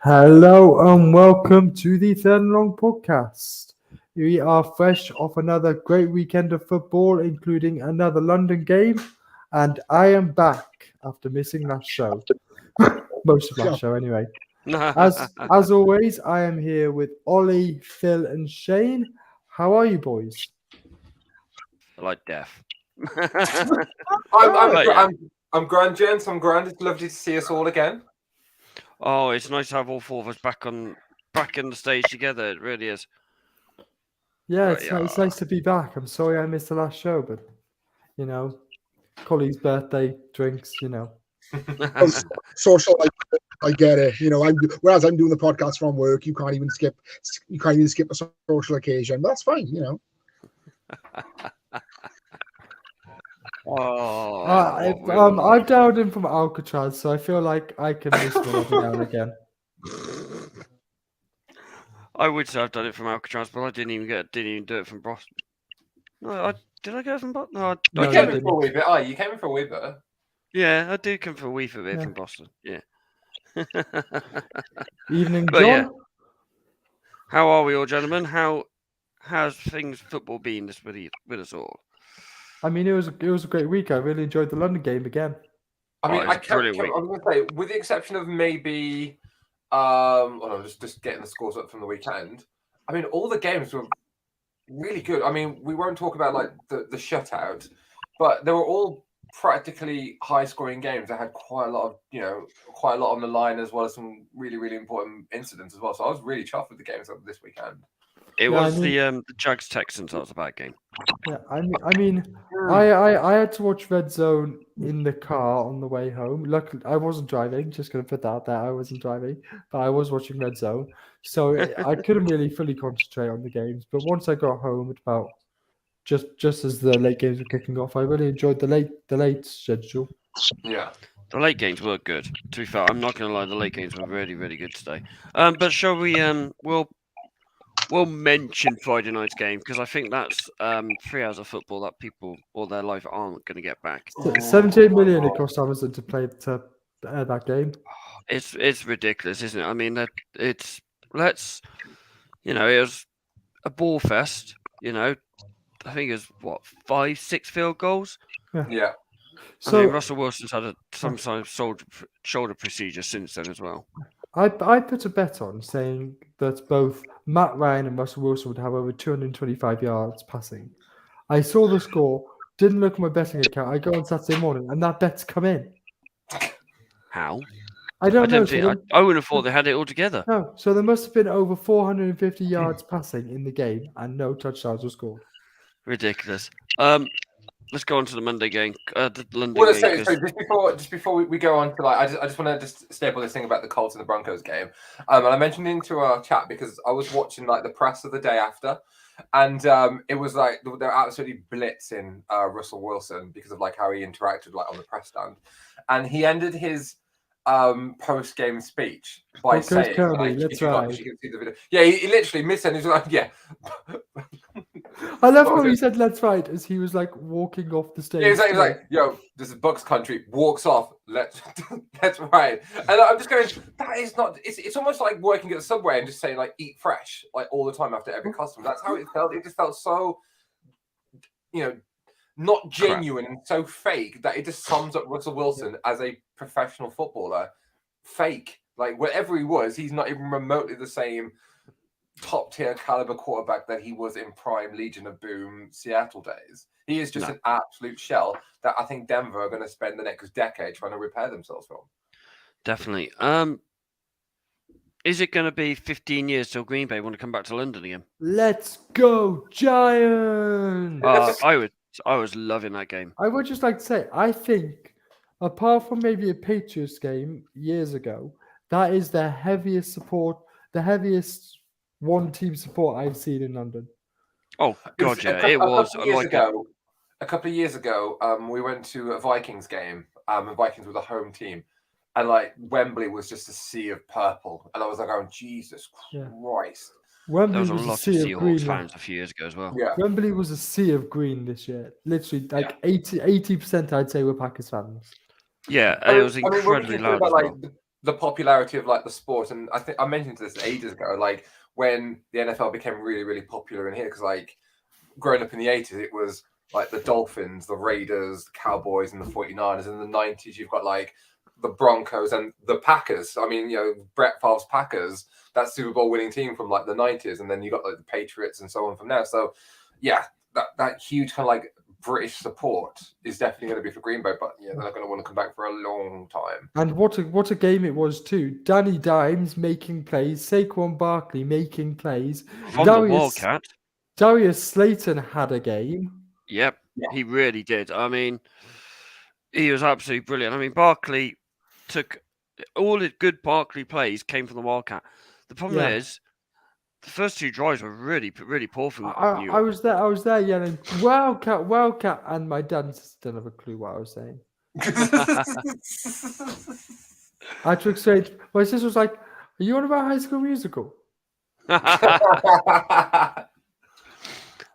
Hello and welcome to the Third and Long podcast. We are fresh off another great weekend of football, including another London game, and I am back after missing last show. Most of last show, anyway. As always, I am here with Ollie, Phil, and Shane. How are you, boys? Like death. I'm grand, gents. I'm grand. It's lovely to see us all again. Oh, it's nice to have all four of us back in the stage together. It really is. Yeah, it's nice to be back. I'm sorry I missed the last show, but colleague's birthday, drinks, Social life, I get it. Whereas I'm doing the podcast from work, you can't even skip a social occasion. That's fine. I've dialed in from Alcatraz, so I feel like I can miss one every now and again. I would say I've done it from Alcatraz, but I didn't even do it from Boston. No, did I go from Boston? No, you came in for a wee bit. Oh, you came in for a wee bit. Yeah, I did come for a wee bit from Boston. Yeah. Evening, John. Yeah. How are we all, gentlemen? How's football been this with us all? I mean, it was a great week. I really enjoyed the London game again. I mean, I was going to say, with the exception of maybe, just getting the scores up from the weekend. I mean, all the games were really good. I mean, we won't talk about like the shutout, but they were all practically high-scoring games that had quite a lot on the line, as well as some really, really important incidents as well. So I was really chuffed with the games of this weekend. It was the Jags Texans. That was a bad game. Yeah, I had to watch Red Zone in the car on the way home. Luckily, I wasn't driving. Just gonna put that out there. I wasn't driving, but I was watching Red Zone, so I couldn't really fully concentrate on the games. But once I got home, at about just as the late games were kicking off, I really enjoyed the late schedule. Yeah. The late games were good. To be fair, I'm not going to lie. The late games were really, really good today. But shall we? We'll mention Friday night's game because I think that's 3 hours of football that people all their life aren't going to get back. 78 million it cost Amazon to play that game. It's ridiculous, isn't it? I mean, it was a ball fest. I think it was 5-6 field goals. Yeah. So I mean, Russell Wilson's had some sort of shoulder procedure since then as well. I put a bet on saying that both Matt Ryan and Russell Wilson would have over 225 yards passing. I saw the score, didn't look at my betting account. I go on Saturday morning, and that bet's come in. How? I don't know. I wouldn't have thought they had it all together. No, so there must have been over 450 yards passing in the game, and no touchdowns were scored. Ridiculous. Let's go on to the Monday game. The London game. Just before we go on to I just want to just staple this thing about the Colts and the Broncos game. And I mentioned it into our chat because I was watching the press of the day after, and it was they're absolutely blitzing Russell Wilson because of how he interacted on the press stand, and he ended his post-game speech by saying, that's right. You can see the video. Yeah, he literally missed it. He was like, yeah. I love how he said, "Let's fight," as he was walking off the stage. Yeah, he was like, "Yo, this is Bucks country." Walks off. Let's right. And I'm just going. That is not. It's almost like working at the Subway and just saying "eat fresh" all the time after every customer. That's how it felt. It just felt so, not genuine and so fake that it just sums up Russell Wilson as a professional footballer. Fake. Whatever he was, he's not even remotely the same top tier caliber quarterback that he was in prime Legion of Boom Seattle days. He is just an absolute shell that I think Denver are going to spend the next decade trying to repair themselves from. Definitely. Is it going to be 15 years till Green Bay want to come back to London again? Let's go Giants! I was loving that game. I would just like to say, I think, apart from maybe a Patriots game years ago, that is the heaviest one-team support I've seen in London. Oh, God, it was. A couple of years ago, we went to a Vikings game, and Vikings were the home team, and Wembley was just a sea of purple, and I was like, "Oh, Jesus Christ!" Wembley there was a lot of Seahawks fans a few years ago as well. Yeah. Wembley was a sea of green this year. Literally, 80%, I'd say, were Packers fans. Yeah, it was incredibly loud. the popularity of like the sport, and I think I mentioned this ages ago, like when the NFL became really, really popular in here, because like growing up in the 80s, it was like the Dolphins, the Raiders, the Cowboys, and the 49ers. In the 90s, you've got like the Broncos and the Packers. I mean, Brett Favre's Packers, that Super Bowl winning team from like the 90s, and then you got like the Patriots and so on from there. So, yeah, that huge kind of like British support is definitely going to be for Green Bay, but yeah, they're not going to want to come back for a long time. And what a game it was too. Danny Dimes making plays, Saquon Barkley making plays. From the Wildcat. Darius Slayton had a game. Yep, he really did. I mean, he was absolutely brilliant. I mean, Barkley took all the good Barkley plays came from the Wildcat. The problem is, the first 2 drives were really, really poor from New York. I was there yelling, Wildcat, Wildcat, and my dad didn't have a clue what I was saying. I had to explain. My sister was like, "Are you on about High School Musical?"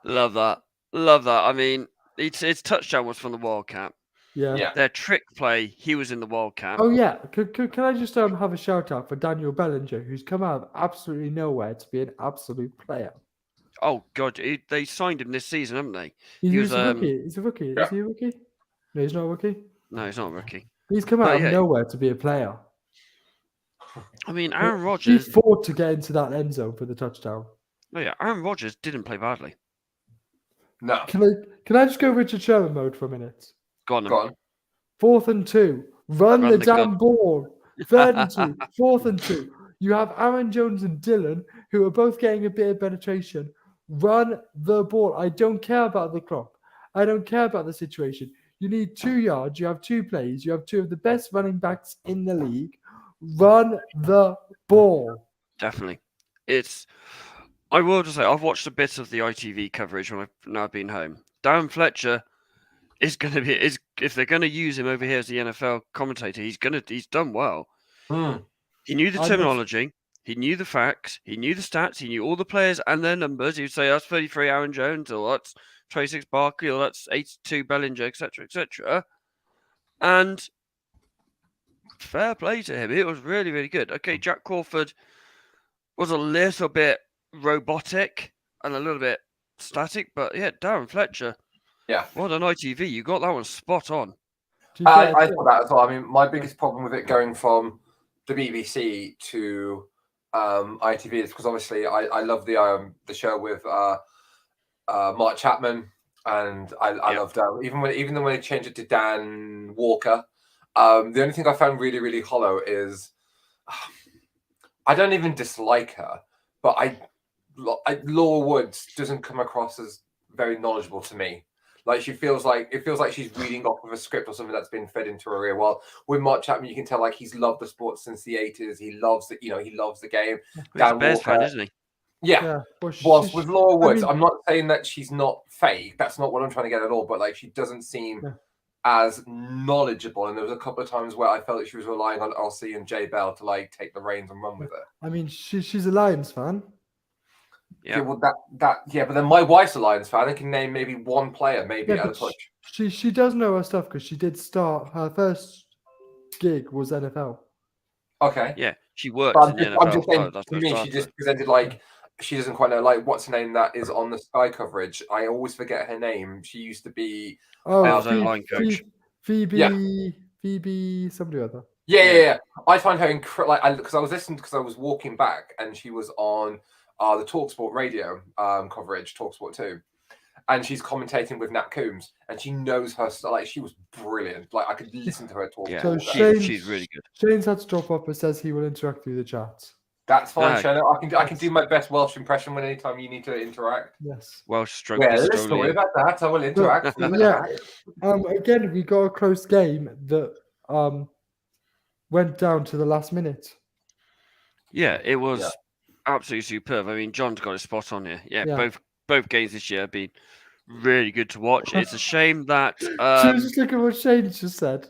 Love that. I mean, its touchdown was from the Wildcat. Yeah. Their trick play, he was in the Wildcat. Oh yeah. Can I just have a shout out for Daniel Bellinger, who's come out of absolutely nowhere to be an absolute player. Oh God, they signed him this season, haven't they? He's a rookie. He's a rookie. Yeah. Is he a rookie? No, he's not a rookie. No, he's not a rookie. He's come out of nowhere to be a player. I mean, Aaron Rodgers. He fought to get into that end zone for the touchdown. Oh yeah, Aaron Rodgers didn't play badly. No. Can I just go Richard Sherman mode for a minute? Go on. 4th and 2. Run the damn ball. 3rd and 2. 4th and 2. You have Aaron Jones and Dylan, who are both getting a bit of penetration. Run the ball. I don't care about the clock. I don't care about the situation. You need 2 yards. You have 2 plays. You have 2 of the best running backs in the league. Run the ball. Definitely. I will just say, I've watched a bit of the ITV coverage when I've now been home. Darren Fletcher is going to be, if they're going to use him over here as the NFL commentator, he's done well. He knew the terminology, he knew the facts, he knew the stats, he knew all the players and their numbers. He would say, that's 33 Aaron Jones, or that's 26 Barkley, or that's 82 Bellinger, etc., etc. And fair play to him. It was really, really good. Okay, Jack Crawford was a little bit robotic and a little bit static, but yeah, Darren Fletcher. Yeah. Well on ITV, you got that one spot on. I thought that as well. I mean, my biggest problem with it going from the BBC to ITV is because obviously I love the show with Mark Chapman, and I loved even when they changed it to Dan Walker. The only thing I found really, really hollow is I don't even dislike her, but Laura Woods doesn't come across as very knowledgeable to me. Like it feels like she's reading off of a script or something that's been fed into her ear. While with Mark Chapman, you can tell like he's loved the sport since the 80s. He loves it, he loves the game. Dan Walker, fan, isn't he? Yeah. Whilst with Laura Woods, I'm not saying that she's not fake. That's not what I'm trying to get at all. But like she doesn't seem as knowledgeable, and there was a couple of times where I felt that she was relying on Elsie and Jay Bell to like take the reins and run with it. I mean, she's a Lions fan. Yeah, well, but then my wife's a Lions fan. I can name maybe one player, maybe at a touch. She does know her stuff because she did start her first gig was NFL. Okay. Yeah, she worked in the NFL. I'm just saying, to me, she just presented like she doesn't quite know like what's her name that is on the Sky coverage. I always forget her name. She used to be line coach. Phoebe, somebody or other. Yeah. I find her incredible. Because I was walking back, and she was on the TalkSport radio coverage, TalkSport 2, and she's commentating with Nat Coombs, and she knows her stuff. Like she was brilliant. Like I could listen to her talk. Yeah, so she's really good. Shane's had to drop off, but says he will interact through the chat. That's fine, Shane. I can do my best Welsh impression when anytime you need to interact. Yes. Welsh stroke. Well, let's not worry about that. I will interact. Again, we got a close game that went down to the last minute. Yeah, it was absolutely superb. I mean, John's got a spot on here. Yeah. Both games this year have been really good to watch. It's a shame that She was just looking at what Shane just said.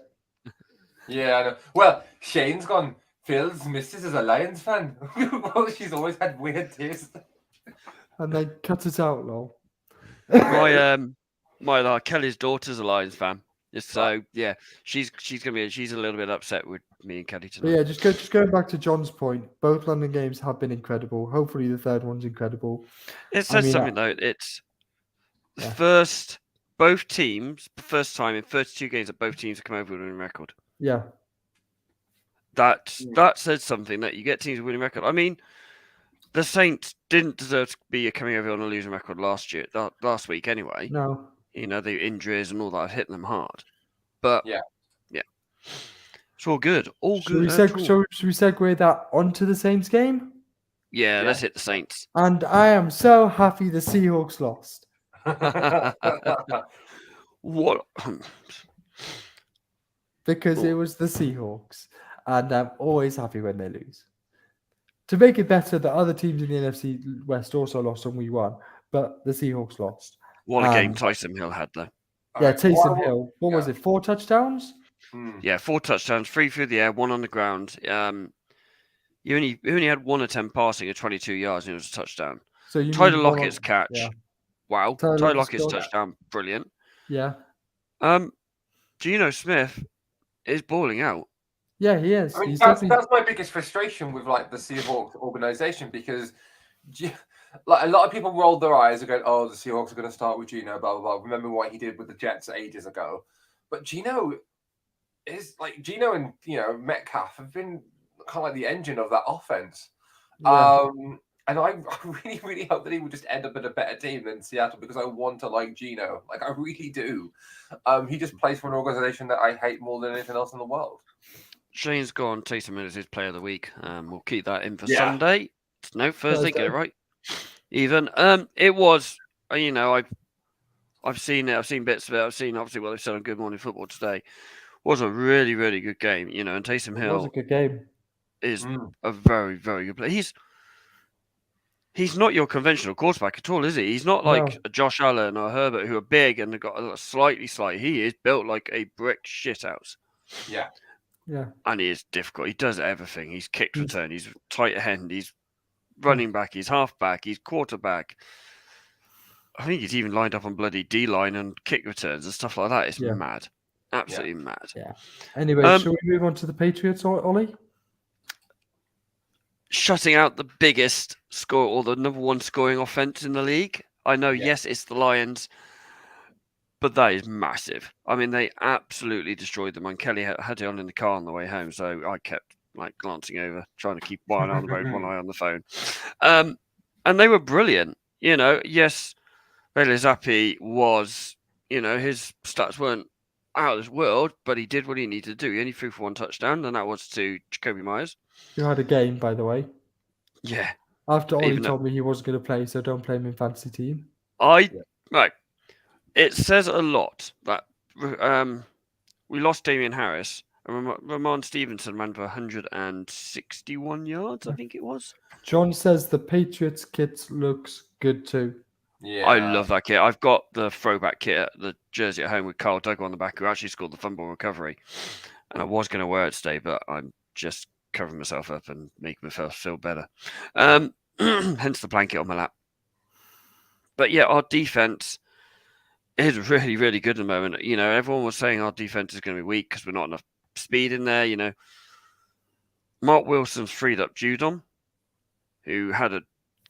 Yeah, I know. Well, Shane's gone. Phil's missus is a Lions fan. Well, she's always had weird taste. And then cut it out, lol. My Kelly's daughter's a Lions fan. So yeah, she's a little bit upset with me and Kelly But tonight. yeah, just going back to John's point, both London games have been incredible. Hopefully, the third one's incredible. It says something though. It's the Yeah. first both teams, the first time in 32 games that both teams have come over with a winning record. Yeah, That says something that you get teams with a winning record. I mean, the Saints didn't deserve to be coming over on a losing record last week anyway. no. You know, the injuries and all that have hit them hard. But Yeah. It's all good. All Should we, good. should we segue that onto the Saints game? Yeah, let's hit the Saints. And I am so happy the Seahawks lost. What? Because it was the Seahawks. And I'm always happy when they lose. To make it better, the other teams in the NFC West also lost and we won. But the Seahawks lost. What a game Taysom Hill had, though. Yeah, Taysom Hill. What was it? 4 touchdowns? Yeah, 4 touchdowns, 3 through the air, 1 on the ground. You only had 1 attempt passing at 22 yards and it was a touchdown. So you Tyler Lockett's catch. Yeah. Wow. Tyler Lockett's touchdown. Brilliant. Yeah. Geno Smith is balling out. Yeah, he is. I mean, that's my biggest frustration with like the Seahawks organization because like a lot of people rolled their eyes and go, "Oh, the Seahawks are going to start with Geno." Blah blah blah. Remember what he did with the Jets ages ago, but Geno and Metcalf have been kind of like the engine of that offense. Yeah. And I really, really hope that he will just end up at a better team than Seattle because I want to like Geno. Like, I really do. He just plays for an organization that I hate more than anything else in the world. Shane's gone. Taysom Hill is his player of the week. We'll keep that in for Sunday. No, Thursday. Get it right. Even. It was, I've seen it. I've seen bits of it. I've seen, obviously, what they've said on Good Morning Football today. It was a really, really good game, and Taysom Hill. It was a good game. Is a very, very good player. He's not your conventional quarterback at all, is he? He's not like a Josh Allen or Herbert who are big and they've got a slightly slight. He is built like a brick shithouse. Yeah. Yeah. And he is difficult. He does everything. He's kick return. He's tight end. He's running back. He's halfback. He's quarterback. I think he's even lined up on bloody D-line and kick returns and stuff like that. It's mad. Absolutely mad. Yeah. Anyway, shall we move on to the Patriots, Ollie? Shutting out the biggest score or the number one scoring offense in the league. I know, yes, it's the Lions, but that is massive. I mean, they absolutely destroyed them. And Kelly had it on in the car on the way home, so I kept glancing over, trying to keep one eye on the road, one eye on the phone. And they were brilliant. Yes, Bailey Zappi was, his stats weren't out of this world, but he did what he needed to do. He only threw for 1 touchdown, and that was to Jacoby Myers. Who had a game, by the way. Yeah. After Ollie told me he wasn't going to play, so don't play him in fantasy team. Right. It says a lot that we lost Damian Harris. And Ramon Stevenson ran for 161 yards, I think it was. John says the Patriots kit looks good too. Yeah, I love that kit. I've got the throwback kit, the jersey at home with Carl Duggar on the back, who actually scored the fumble recovery. And I was going to wear it today, but I'm just covering myself up and making myself feel better. Hence the blanket on my lap. But yeah, our defense is really, really good at the moment. Everyone was saying our defense is going to be weak because we're not enough speed in there. Mark Wilson's freed up Judon, who had a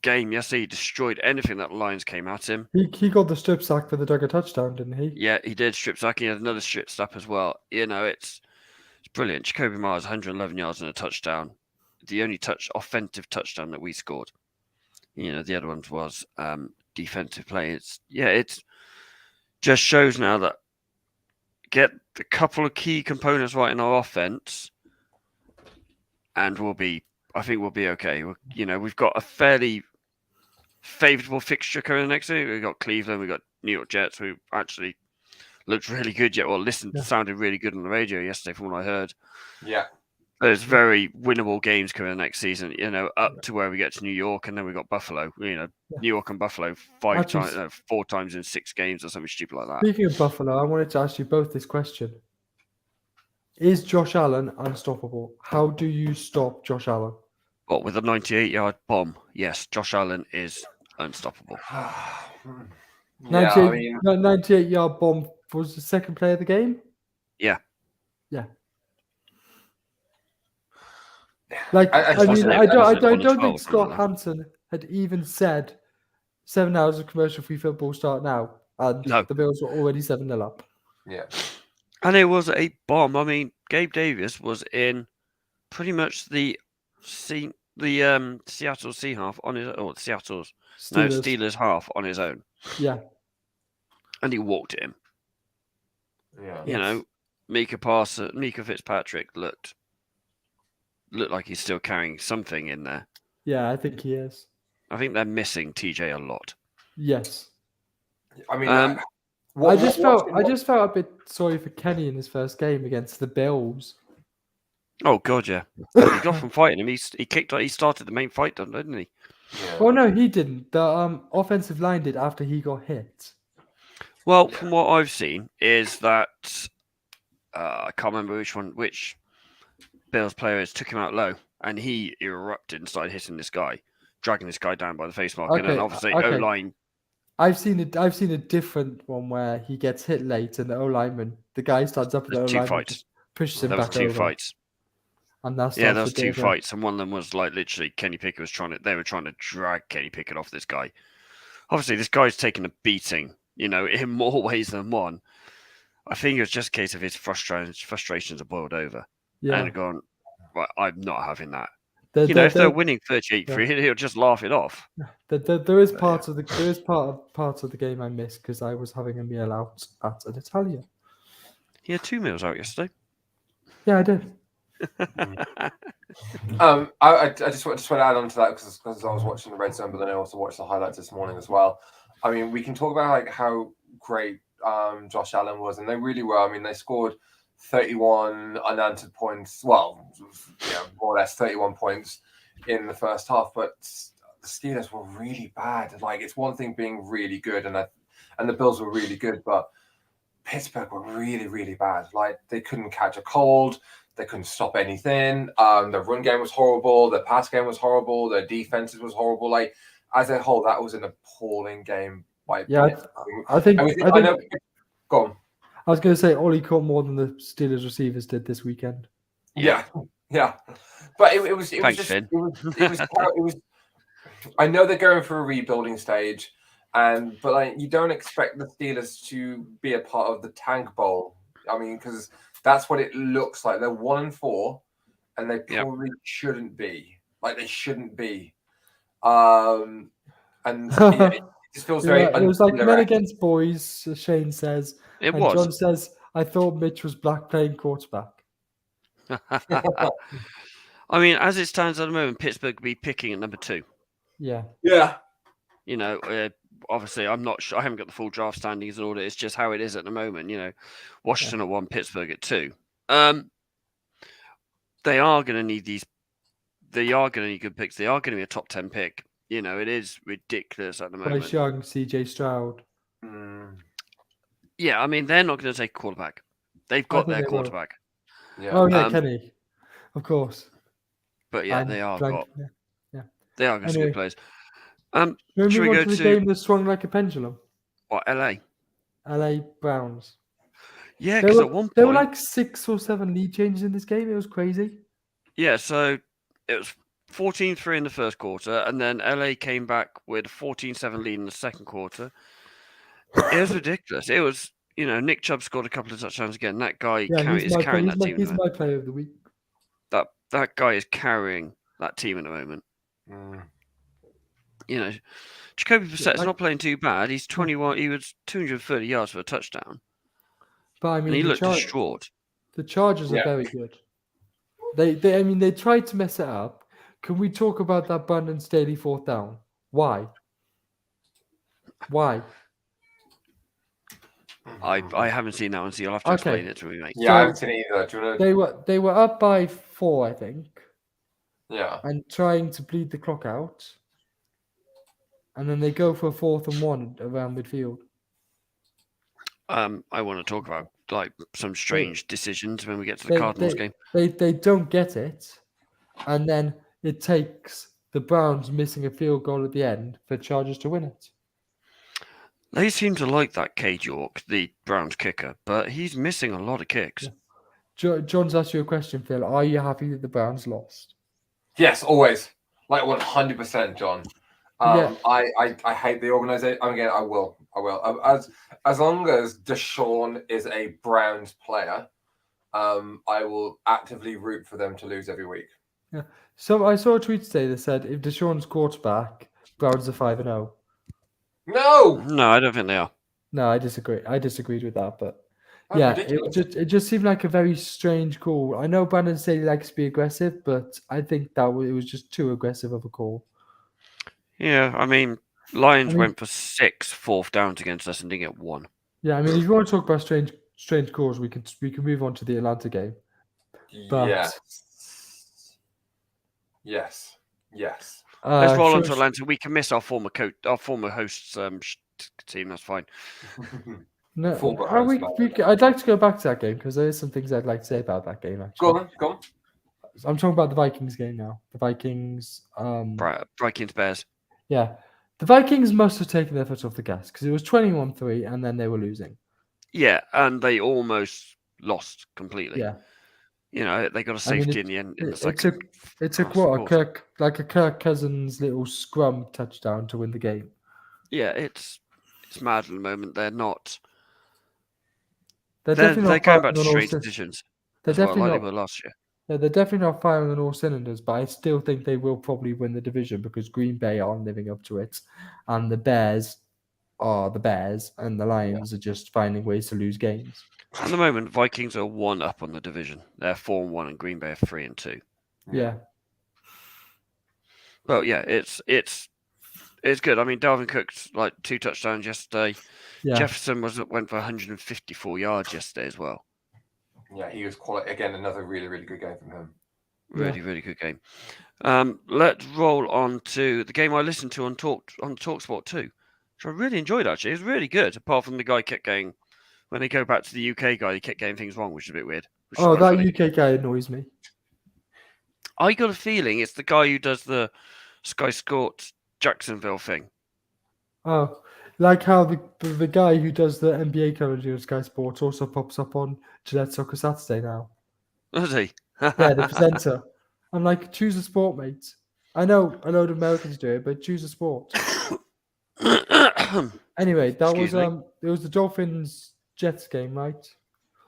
game yesterday. He destroyed anything that the Lions came at him. He got the strip sack for the Duggar touchdown, didn't he? Yeah, he did strip sack. He had another strip sack as well. It's brilliant. Jacoby Myers, 111 yards and a touchdown. The only offensive touchdown that we scored. The other ones was defensive play. It's just shows now that get a couple of key components right in our offense, and I think we'll be okay. We've got a fairly favourable fixture coming next year. We've got Cleveland, we've got New York Jets, who actually looked really good. Sounded really good on the radio yesterday from what I heard. Yeah. There's very winnable games coming next season, up to where we get to New York, and then we got Buffalo. New York and Buffalo 4 times in 6 games or something stupid like that. Speaking of Buffalo, I wanted to ask you both this question. Is Josh Allen unstoppable? How do you stop Josh Allen? What, with a 98-yard bomb? Yes, Josh Allen is unstoppable. 98-yard bomb was the second play of the game? Yeah. Yeah. Like, I Wasn't mean, it- I don't, I wasn't it don't, I on don't 12 think or Scott something? Hansen had even said 7 hours of commercial-free football start now, and No. the Bills were already 7-0 up. Yeah. And it was a bomb. I mean, Gabe Davis was in pretty much the Seattle Sea half on his Steelers half on his own, Yeah, and he walked it in. Yeah. You know, Mika Fitzpatrick looked like he's still carrying something in there. yeah, I think he is. I think they're missing TJ a lot. Yes. I mean, I just felt a bit sorry for Kenny in his first game against the Bills. Oh god, yeah. He got from fighting him. He started the main fight, didn't he? Yeah. Well, no, he didn't. The offensive line did after he got hit. Well, from what I've seen is that I can't remember which Bills players took him out low, and he erupted and started hitting this guy, dragging this guy down by the face mark, and then obviously O-line. I've seen a different one where he gets hit late, and the O-lineman, the guy stands up, and the O-lineman just pushes him There was back two over. fights. And that's Yeah, there was two fights, and one of them was like literally Kenny Pickett they were trying to drag Kenny Pickett off this guy. Obviously, this guy's taken a beating, in more ways than one. I think it was just a case of his frustrations are boiled over. Yeah. And gone, right, I'm not having that. If they're winning 38-3, he'll just laugh it off. There is part of the game I missed because I was having a meal out at an Italian. He had 2 meals out yesterday. Yeah, I did. I just want to add on to that because I was watching the Red Zone, but then I also watched the highlights this morning as well. I mean, we can talk about like how great Josh Allen was, and they really were. I mean, they scored 31 unanswered points. Well, yeah, more or less 31 points in the first half, but the Steelers were really bad. Like, it's one thing being really good, and the Bills were really good, but Pittsburgh were really, really bad. Like, they couldn't catch a cold. They couldn't stop anything. The run game was horrible. The pass game was horrible. Their defenses was horrible. Like, as a whole, that was an appalling game. I think. Go on. I was going to say Ollie caught more than the Steelers receivers did this weekend. Yeah. But it was I know they're going through a rebuilding stage, but like, you don't expect the Steelers to be a part of the Tank Bowl. I mean, because that's what it looks like. They're 1-4, and they probably shouldn't be. Like, they shouldn't be. And it just feels very. It was like men against boys. Shane says. It was. John says, "I thought Mitch was black playing quarterback." I mean, as it stands at the moment, Pittsburgh will be picking at number 2. Yeah. Obviously, I'm not sure. I haven't got the full draft standings and all that. It's just how it is at the moment. Washington at 1, Pittsburgh at 2. They are going to need these. They are going to need good picks. They are going to be a top 10 pick. It is ridiculous at the moment. Bryce Young, CJ Stroud. Yeah, I mean, they're not going to take a quarterback. They've got their quarterback. Yeah. Oh yeah, Kenny, of course. But yeah, they are got. Yeah. They are got some good players. Should we go to the game that swung like a pendulum? What, LA? LA Browns. Yeah, because at one point there were like 6 or 7 lead changes in this game. It was crazy. Yeah, so it was 14-3 in the first quarter, and then LA came back with a 14-7 lead in the second quarter. It was ridiculous. It was, Nick Chubb scored a couple of touchdowns again. That guy is carrying that team. He's my player of the week. That guy is carrying that team at the moment. Jacoby Brissett's not playing too bad. He's 21. He was 230 yards for a touchdown. But I mean, and he looked distraught. The Chargers are very good. They tried to mess it up. Can we talk about that Brandon Staley 4th down? Why? I haven't seen that one, so you'll have to explain it to me, mate. Yeah, I haven't seen it either. Do you want to... They were up by 4, I think. Yeah. And trying to bleed the clock out. And then they go for a 4th and 1 around midfield. I want to talk about like some strange decisions when we get to the Cardinals game. They don't get it, and then it takes the Browns missing a field goal at the end for Chargers to win it. They seem to like that Cade York, the Browns kicker, but he's missing a lot of kicks. Yeah. John's asked you a question, Phil. Are you happy that the Browns lost? Yes, always. Like 100%, John. Yeah. I hate the organisation. Again, I will. As long as Deshaun is a Browns player, I will actively root for them to lose every week. Yeah. So I saw a tweet today that said if Deshaun's quarterback, Browns are 5-0. No, No, I don't think they are. No, I disagree. I disagreed with that, but that's yeah, ridiculous. it just seemed like a very strange call. I know Brandon said he likes to be aggressive, but I think that it was just too aggressive of a call. Yeah, I mean, Lions went for 6 fourth downs against us and didn't get 1. Yeah, I mean, if you want to talk about strange calls, we can move on to the Atlanta game. But yes. Let's roll on to Atlanta. We can miss our former coach, our former host's team. That's fine. No, Former how host, I'd like to go back to that game because there is some things I'd like to say about that game. Actually, Go on. I'm talking about the Vikings game now. The Vikings, Vikings Bears. yeah, the Vikings must have taken their foot off the gas because it was 21-3 and then they were losing. Yeah, and they almost lost completely. Yeah, you know, they got a safety in the end in the second. It took what a Kirk Cousins little scrum touchdown to win the game. Yeah, it's mad at the moment. They're not. They're definitely They're not going back to firing on all strange decisions. They're As well, definitely like they not. were last year. Yeah, they're definitely not firing on all cylinders, but I still think they will probably win the division because Green Bay aren't living up to it, and the Bears are the Bears, and the Lions are just finding ways to lose games. At the moment, Vikings are 1 up on the division. They're 4-1, and Green Bay are 3-2. Yeah. Well, yeah, it's good. I mean, Dalvin Cook's like 2 touchdowns yesterday. Yeah. Jefferson went for 154 yards yesterday as well. Yeah, he was quality again. Another really, really good game from him. Really good game. Let's roll on to the game I listened to on TalkSport 2, which I really enjoyed. Actually, it was really good. Apart from the guy kept going when they go back to the UK guy, he kept getting things wrong, which is a bit weird. Oh, that funny. UK guy annoys me. I got a feeling it's the guy who does the Sky Sports Jacksonville thing. Oh, like how the guy who does the NBA coverage on Sky Sports also pops up on Gillette Soccer Saturday now. Does he? Yeah, the presenter. I'm like, choose a sport, mate. I know a load of Americans do it, but choose a sport. Anyway, that was it was the Dolphins Jets game, right?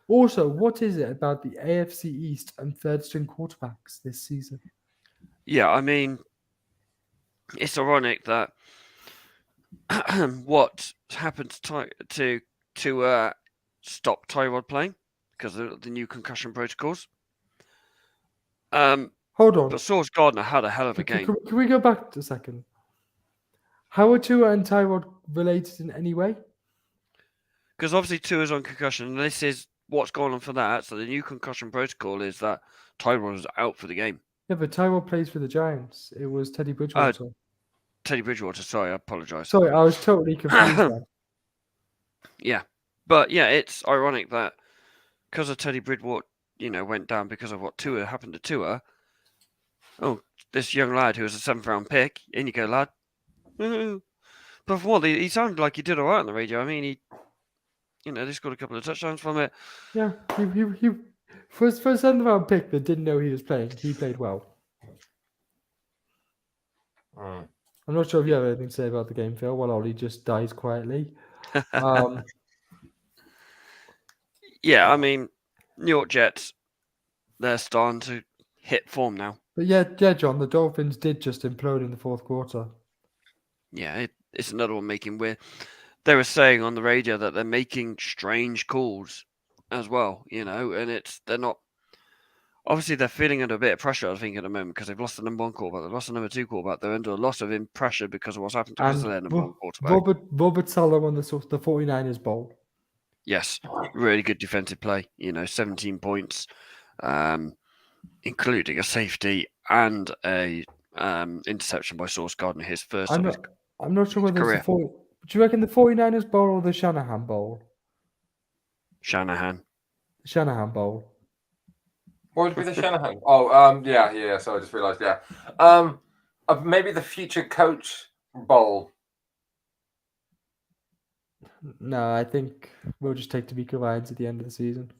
Also, what is it about the AFC East and third string quarterbacks this season? Yeah, I mean, it's ironic that what happened to stop Tyrod playing because of the new concussion protocols. Hold on. But Sauce Gardner had a hell of a game. Can we go back a second? How are Tua and Tyrod related in any way? Because obviously Tua's on concussion, and this is what's going on for that. So the new concussion protocol is that Tyrod is out for the game. Yeah, but Tyrod plays for the Giants. It was Teddy Bridgewater. Teddy Bridgewater, sorry, I apologise. Sorry, I was totally confused then. Yeah. But yeah, it's ironic that because of Teddy Bridgewater, went down because of what happened to Tua. Oh, this young lad who was a 7th round pick. In you go, lad. But for what, he sounded like he did all right on the radio. I mean, they scored a couple of touchdowns from it. Yeah, he for a 7th round pick that didn't know he was playing, he played well. I'm not sure if you have anything to say about the game, Phil, while Ollie just dies quietly. Yeah, I mean, New York Jets, they're starting to hit form now. But yeah, John, the Dolphins did just implode in the 4th quarter. Yeah, it's another one making weird. They were saying on the radio that they're making strange calls as well, and they're not. Obviously, they're feeling under a bit of pressure, I think, at the moment because they've lost the number 1 quarterback, they've lost the number 2 quarterback. They're under a lot of pressure because of what's happened to their number 1 quarterback. Robert Saleh won the 49ers Bowl. Yes, really good defensive play. 17 points, including a safety and a interception by Sauce Gardner, his first of his I'm not sure whether career. it's do you reckon the 49ers Bowl or the Shanahan Bowl? Shanahan. The Shanahan Bowl. What would be the Shanahan? Oh, yeah. So I just realised, yeah. Maybe the Future Coach Bowl. No, I think we'll just take D'Amico Ryans at the end of the season.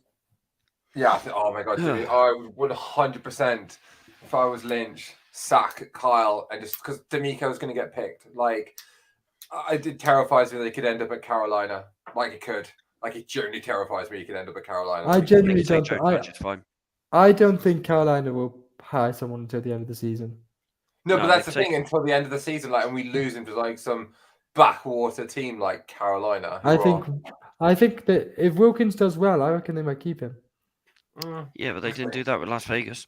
Yeah. Oh my God, Jimmy! I would 100%. If I was Lynch, sack Kyle, and just because D'Amico's going to get picked. Like, it terrifies me that he could end up at Carolina. Like, it could. Like, it genuinely terrifies me he could end up at Carolina. I genuinely don't. It's fine. I don't think Carolina will hire someone until the end of the season. No, but that's the thing. Until the end of the season, like, and we lose him to like some backwater team like Carolina. I think that if Wilkins does well, I reckon they might keep him. Yeah, but they didn't do that with Las Vegas.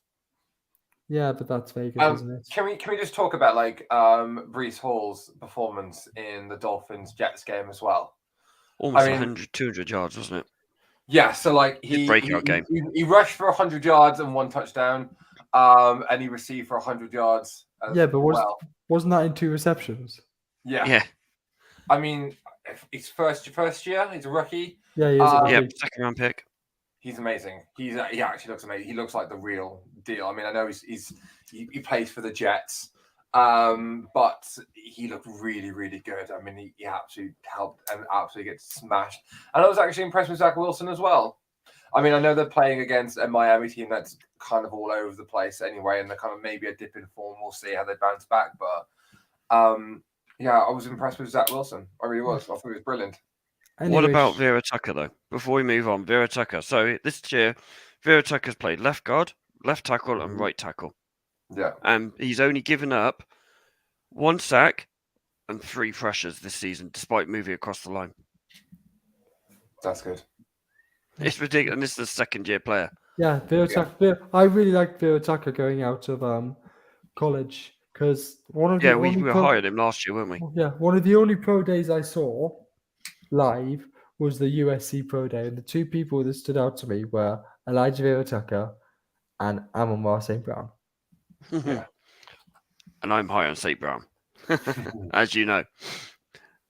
Yeah, but that's Vegas, isn't it? Can we just talk about like Breece Hall's performance in the Dolphins Jets game as well? Almost 200 yards, wasn't it? Yeah, so like he rushed for 100 yards and 1 touchdown, and he received for 100 yards. Yeah, but wasn't that in 2 receptions? Yeah. I mean, he's first year. He's a rookie. Yeah, he is. Second round pick. He's amazing. He actually looks amazing. He looks like the real deal. I mean, I know he plays for the Jets, but he looked really, really good. I mean, he absolutely helped and absolutely gets smashed. And I was actually impressed with Zach Wilson as well. I mean, I know they're playing against a Miami team that's kind of all over the place anyway, and they're kind of maybe a dip in form. We'll see how they bounce back. But I was impressed with Zach Wilson. I really was. I thought he was brilliant. Anyway, what about Vera Tucker, though? Before we move on, Vera Tucker. So this year, Vera Tucker's played left guard, left tackle, and right tackle. Yeah. And he's only given up 1 sack and 3 pressures this season, despite moving across the line. That's good. It's ridiculous. And this is a second-year player. Yeah, Vera Tucker. I really liked Vera Tucker going out of college because one of the we hired him last year, weren't we? Yeah, one of the only pro days I saw live was the USC pro day, and the 2 people that stood out to me were Elijah Vera Tucker and Amon-Ra St. Brown. Yeah. And I'm high on St. Brown, as you know.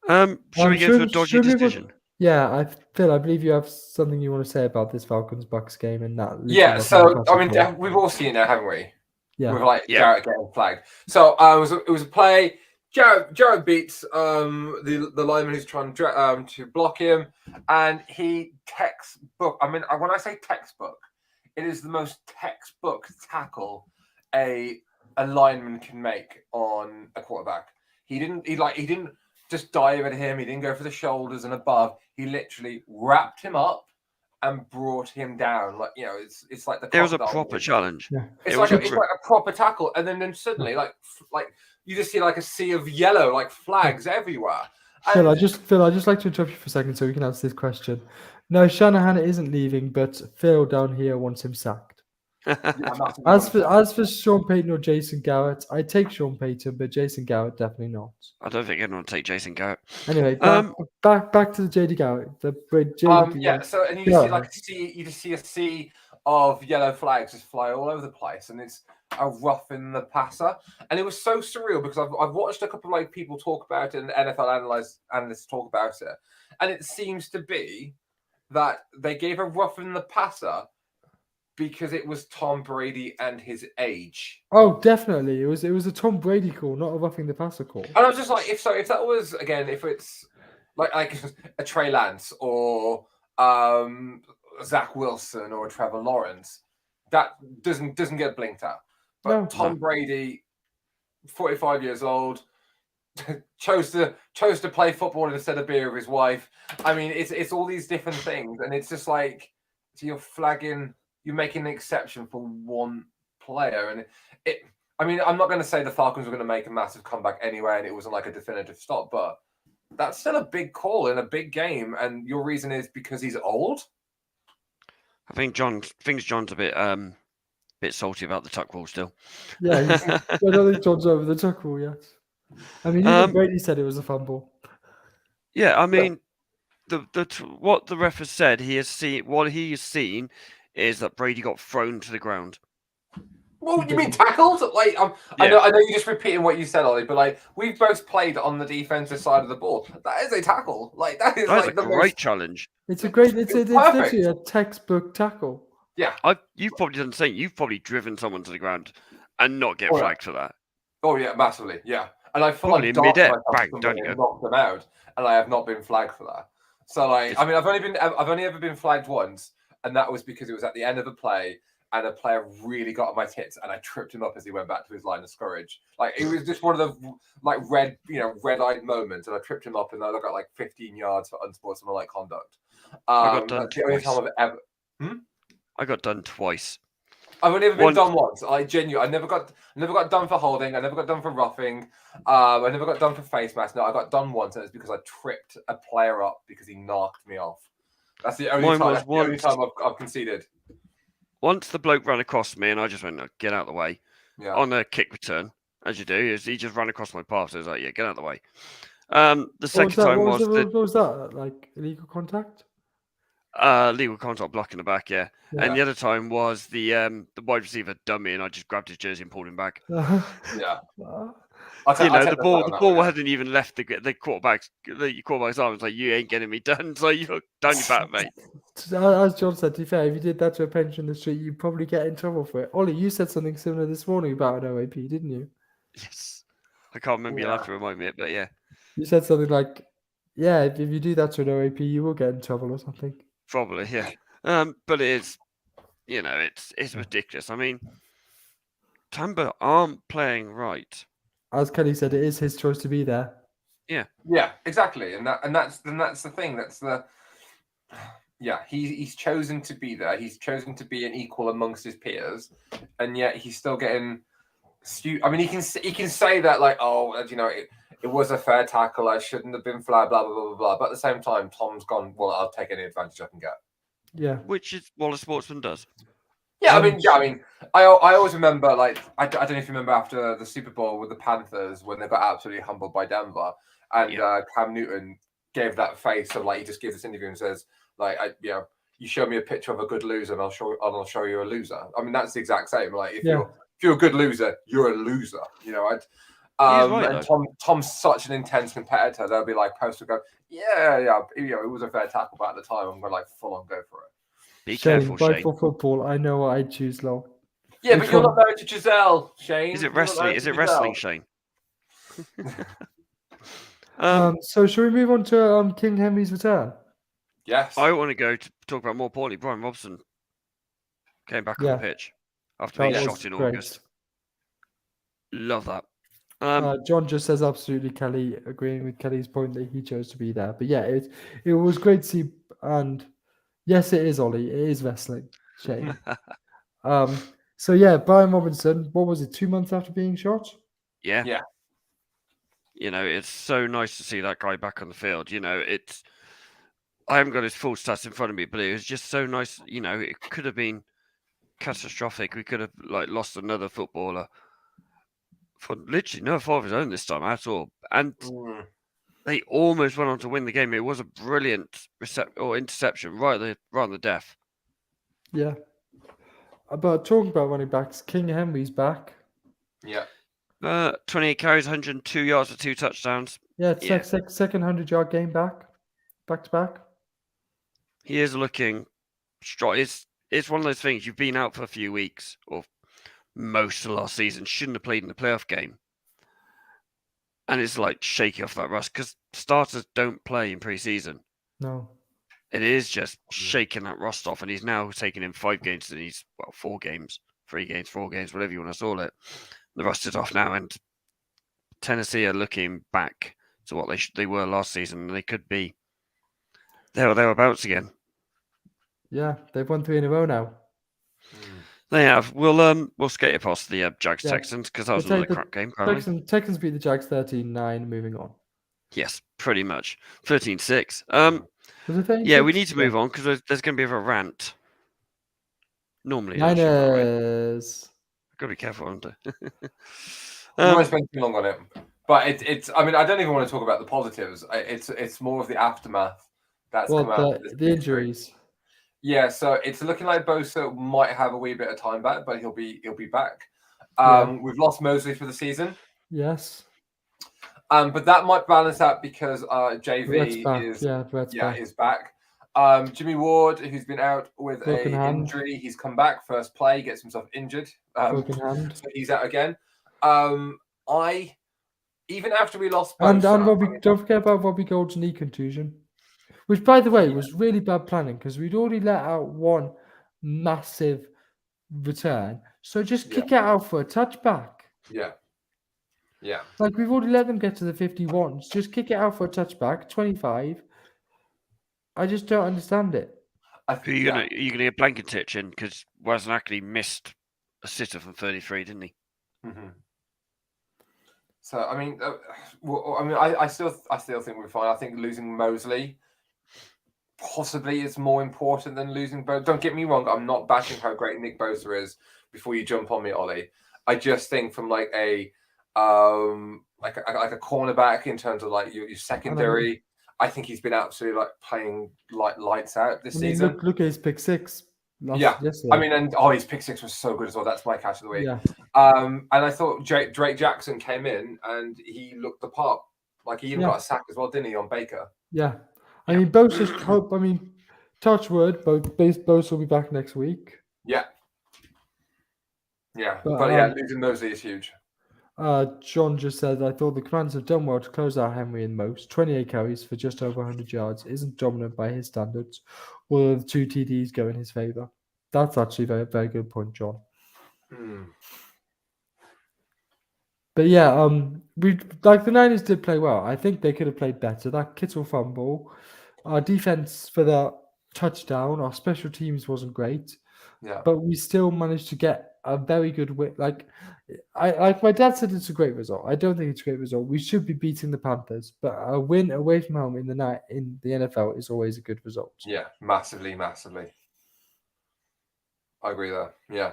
Should we go for a dodgy decision? I believe you have something you want to say about this Falcons-Bucks game and that. Yeah, so I mean, we've all seen it now, haven't we? Yeah. With Jarrett getting flagged. So it was a play. Jarrett beats the lineman who's trying to block him, and he textbook. I mean, when I say textbook, it is the most textbook tackle a lineman can make on a quarterback. He didn't just dive at him. He didn't go for the shoulders and above. He literally wrapped him up and brought him down. Like, you know, it's like there was a proper challenge. Yeah. It's like a proper tackle, and then suddenly like you just see like a sea of yellow, like flags everywhere. Phil, I'd just like to interrupt you for a second so we can answer this question. No, Shanahan isn't leaving, but Phil down here wants him sacked. As for Sean Payton or Jason Garrett, I take Sean Payton, but Jason Garrett definitely not. I don't think anyone will take Jason Garrett. Anyway, back to the JD Garrett. So and you just see a sea of yellow flags just fly all over the place, and it's a roughing the passer, and it was so surreal because I've watched a couple of like people talk about it and NFL analysts talk about it, and it seems to be that they gave a roughing the passer because it was Tom Brady and his age. Oh, definitely. It was a Tom Brady call, not a roughing the passer call. And I was just like, if that was again, if it's like a Trey Lance or Zach Wilson or Trevor Lawrence, that doesn't get blinked at. But Tom Brady, 45 years old, chose to play football instead of beer with his wife. I mean, it's all these different things, and it's just like, so you're making an exception for one player, and I mean, I'm not going to say the Falcons were going to make a massive comeback anyway, and it wasn't like a definitive stop, but that's still a big call in a big game, and your reason is because he's old. I think John's a bit salty about the tuck rule still. Yeah, I don't think John's over the tuck rule yet. I mean, even Brady said it was a fumble. Yeah, I mean, what the ref has said, what he has seen is that Brady got thrown to the ground. Well, you mean tackled? Like, I know you're just repeating what you said, Ollie, but like we've both played on the defensive side of the ball. That is a tackle. Like that is a great challenge. It's literally a textbook tackle. Yeah, you've probably done the same. You've probably driven someone to the ground and not get flagged for that. Oh yeah, massively. Yeah, and I probably in midair, bang, don't you? Knocked them out, and I have not been flagged for that. So like, I mean, I've only ever been flagged once, and that was because it was at the end of the play, and a player really got on my tits, and I tripped him up as he went back to his line of scourge. Like it was just one of the like red-eyed moments, and I tripped him up, and I got like 15 yards for unsportsmanlike conduct. I got done That's the only twice. time I've ever. I got done twice. I've only ever been done once. I genuinely, I never got done for holding. I never got done for roughing. I never got done for face mask. No, I got done once, and it's because I tripped a player up because he knocked me off. That's the only time I've conceded. Once the bloke ran across me, and I just went, no, "Get out of the way." Yeah. On a kick return, as you do, is he just ran across my path? So I was like, "Yeah, get out of the way." The second time was what was that? Like illegal contact? legal contact block in the back, yeah. And the other time was the wide receiver dummy, and I just grabbed his jersey and pulled him back. Yeah. The ball hadn't even left the quarterback's arm. It's like, you ain't getting me done. So you look down your back, mate. As John said, to be fair, if you did that to a pensioner in the street, you'd probably get in trouble for it. Ollie, you said something similar this morning about an OAP, didn't you? Yes. I can't remember. You'll have to remind me, but yeah. You said something like, yeah, if you do that to an OAP, you will get in trouble or something. Probably, yeah. But it is, it's ridiculous. I mean, Tamba aren't playing right. As Kelly said, it is his choice to be there. Yeah, exactly, and that's the thing. He's chosen to be there. He's chosen to be an equal amongst his peers, and yet he's still getting. I mean, he can say that like, oh, it was a fair tackle. I shouldn't have been flagged. Blah blah blah blah blah. But at the same time, Tom's gone. Well, I'll take any advantage I can get. Yeah, which is what a sportsman does. Yeah, I always remember, like, I don't know if you remember after the Super Bowl with the Panthers when they got absolutely humbled by Denver, and Cam Newton gave that face of like he just gives this interview and says like, you show me a picture of a good loser and I'll show you a loser. I mean, that's the exact same. Like if you're a good loser, you're a loser. And Tom's such an intense competitor. They'll be like, post will go, it was a fair tackle, but at the time I'm going to like full on go for it. Be careful, Shane. For football, I know what I'd choose, Lol. Yeah, but you're not married to Giselle, Shane. Is it wrestling? Is it wrestling, Shane? So should we move on to King Henry's return? Yes. I want to go to talk about more poorly. Brian Robson came back on the pitch after being shot in August. Love that. John just says absolutely, Kelly, agreeing with Kelly's point that he chose to be there. But yeah, it was great to see, and yes, it is, Ollie. It is wrestling, Shane. So yeah, Brian Robinson, what was it, 2 months after being shot? Yeah. It's so nice to see that guy back on the field. I haven't got his full stats in front of me, but it was just so nice. It could have been catastrophic. We could have lost another footballer for literally no fault of his own this time at all. And they almost went on to win the game. It was a brilliant interception right on the death. Yeah. But talking about running backs, King Henry's back. Yeah. 28 carries, 102 yards for 2 touchdowns. Yeah, second 100-yard game back to back. He is looking strong. It's one of those things, you've been out for a few weeks or most of last season, shouldn't have played in the playoff game. And it's like shaking off that rust because starters don't play in pre-season. No. It is just shaking that rust off, and he's now taken in 5 games, and he's 4 games, 3 games, 4 games, whatever you want to call it. The rust is off now, and Tennessee are looking back to what they were last season, and they could be thereabouts again. Yeah, they've won 3 in a row now. They have. We'll skate past the Jags Texans because that was another crap game. Texans beat the Jags 13-9. Moving on. Yes, pretty much 13-6. Was it 13-6? Yeah, we need to move on because there's going to be a rant. Normally, Niners. I've got to be careful, haven't I? I don't want to spend too long on it, but it's. I mean, I don't even want to talk about the positives. It's more of the aftermath that's come out. The injuries. Yeah, so it's looking like Bosa might have a wee bit of time back, but he'll be back. We've lost Mosley for the season. Yes. But that might balance out because JV is back. Jimmy Ward, who's been out with an injury, he's come back. First play, gets himself injured. So he's out again. Even after we lost Bosa, and Robbie, don't forget about Robbie Gold's knee contusion. Which, by the way, was really bad planning because we'd already let out one massive return. So just kick it out for a touchback. Yeah. Yeah. Like we've already let them get to the 51s. Just kick it out for a touchback. 25. I just don't understand it. Are you gonna get Blankenship in because Wozniacki missed a sitter from 33, didn't he? Mm-hmm. So I mean, I still think we're fine. I think losing Mosley possibly is more important than losing Bosa. Don't get me wrong. I'm not bashing how great Nick Bosa is. Before you jump on me, Ollie, I just think from like a cornerback in terms of like your secondary. I think he's been absolutely like playing like lights out this season. Look at his pick six. Yesterday. I mean, his pick six was so good as well. That's my catch of the week. Yeah. And I thought Drake Jackson came in and he looked the part. Like he even got a sack as well, didn't he, on Baker? Yeah. I mean, Bosa's hope. I mean, touch wood. Bosa will be back next week. Yeah. Yeah, but losing Mosley is huge. John just said, I thought the Commanders have done well to close out Henry and most. 28 carries for just over 100 yards isn't dominant by his standards, although the 2 TDs go in his favour. That's actually a very, very good point, John. But yeah, the Niners did play well. I think they could have played better. That Kittle fumble, our defense for the touchdown, our special teams wasn't great. Yeah, but we still managed to get a very good win. Like my dad said, it's a great result. I don't think it's a great result. We should be beating the Panthers, but a win away from home in the NFL is always a good result. Yeah, massively. I agree there. Yeah.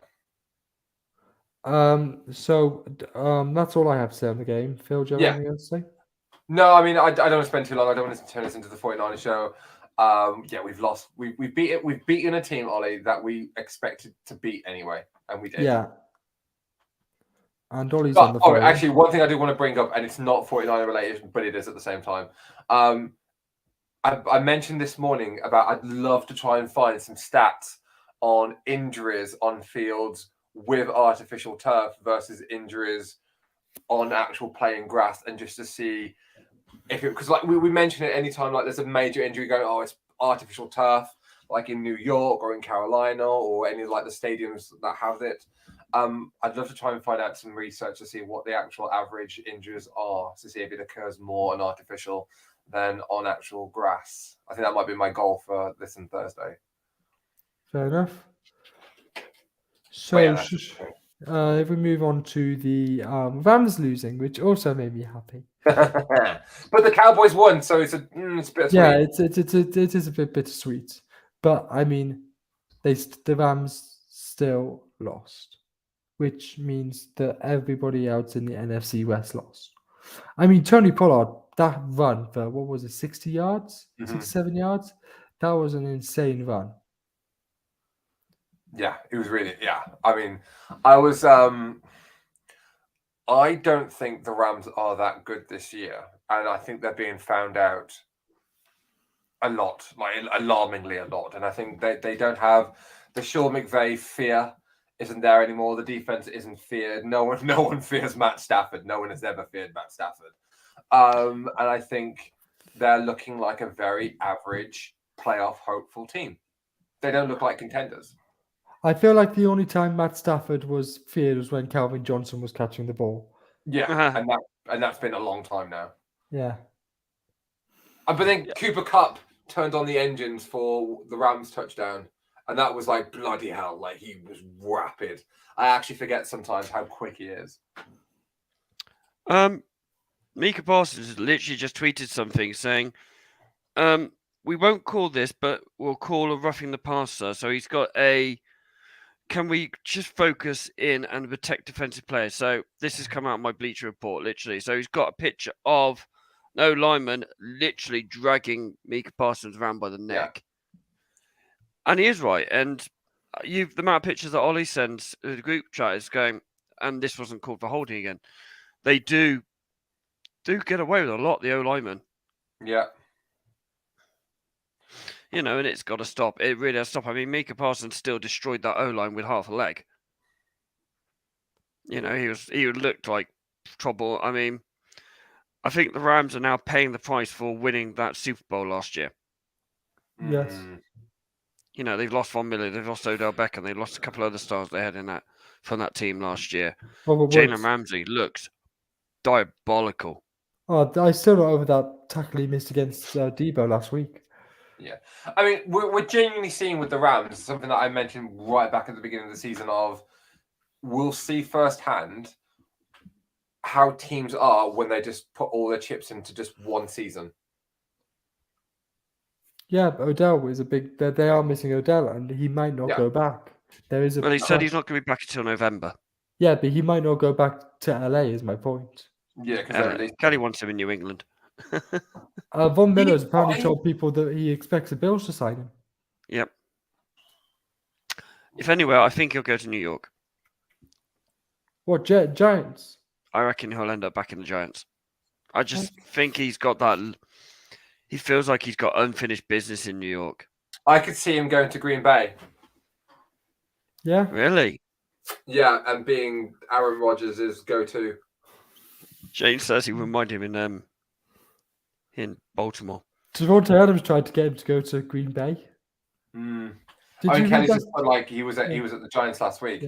So that's all I have to say on the game. Phil, do you have anything else to say? No, I mean, I don't want to spend too long. I don't want to turn this into the 49ers show. We've lost. We've beaten a team, Ollie, that we expected to beat anyway, and we did. Yeah. And Ollie's on the phone. Actually, one thing I do want to bring up, and it's not 49er related, but it is at the same time. I mentioned this morning about I'd love to try and find some stats on injuries on fields with artificial turf versus injuries on actual playing grass, and just to see if it, because like we mention it anytime like there's a major injury going, oh, it's artificial turf, like in New York or in Carolina or any like the stadiums that have it. I'd love to try and find out some research to see what the actual average injuries are, to see if it occurs more on artificial than on actual grass. I think that might be my goal for this and Thursday. Fair enough. So if we move on to the Rams losing, which also made me happy. But the Cowboys won, so it's bittersweet. Yeah, it is a bit bittersweet. But I mean, the Rams still lost, which means that everybody else in the NFC West lost. I mean, Tony Pollard, that run for, what was it, 60 yards? 67 yards? That was an insane run. Yeah, it was really, I mean, I don't think the Rams are that good this year. And I think they're being found out a lot, like alarmingly a lot. And I think they don't have the Sean McVay fear isn't there anymore. The defense isn't feared. No one fears Matt Stafford. No one has ever feared Matt Stafford. And I think they're looking like a very average playoff hopeful team. They don't look like contenders. I feel like the only time Matt Stafford was feared was when Calvin Johnson was catching the ball. Yeah, and that's been a long time now. Yeah. But then Cooper Kupp turned on the engines for the Rams touchdown, and that was like bloody hell. Like he was rapid. I actually forget sometimes how quick he is. Micah Parsons literally just tweeted something saying, we won't call this, but we'll call a roughing the passer. So he's got can we just focus in and protect defensive players? So this has come out of my Bleacher Report, literally. So he's got a picture of no lineman literally dragging Micah Parsons around by the neck. Yeah. And he is right. And the amount of pictures that Ollie sends to the group chat is going, and this wasn't called for holding again. They do get away with a lot, the O-linemen. Yeah. And it's got to stop. It really has to stop. I mean, Micah Parsons still destroyed that O-line with half a leg. He looked like trouble. I mean, I think the Rams are now paying the price for winning that Super Bowl last year. Yes. You know, they've lost Von Miller, they've lost Odell Beckham, they've lost a couple of other stars they had from that team last year. Jalen Ramsey looks diabolical. Oh, I still not over that tackle he missed against Debo last week. Yeah, I mean, we're genuinely seeing with the Rams something that I mentioned right back at the beginning of the season of we'll see firsthand how teams are when they just put all their chips into just one season. Yeah, but Odell is a big. They are missing Odell, and he might not go back. There is a. Well, he said he's not going to be back until November. Yeah, but he might not go back to LA. Is my point. Yeah, because Kelly wants him in New England. Von Miller has apparently told people that he expects the Bills to sign him. Yep. If anywhere, I think he'll go to New York. What, Giants? I reckon he'll end up back in the Giants. I just think he's got that. He feels like he's got unfinished business in New York. I could see him going to Green Bay. Yeah. Really? Yeah, and being Aaron Rodgers' go-to. James says he remind him in Baltimore. Davante Adams tried to get him to go to Green Bay. Mm. Did I you mean, Kenny's read just put, like he was at the Giants last week.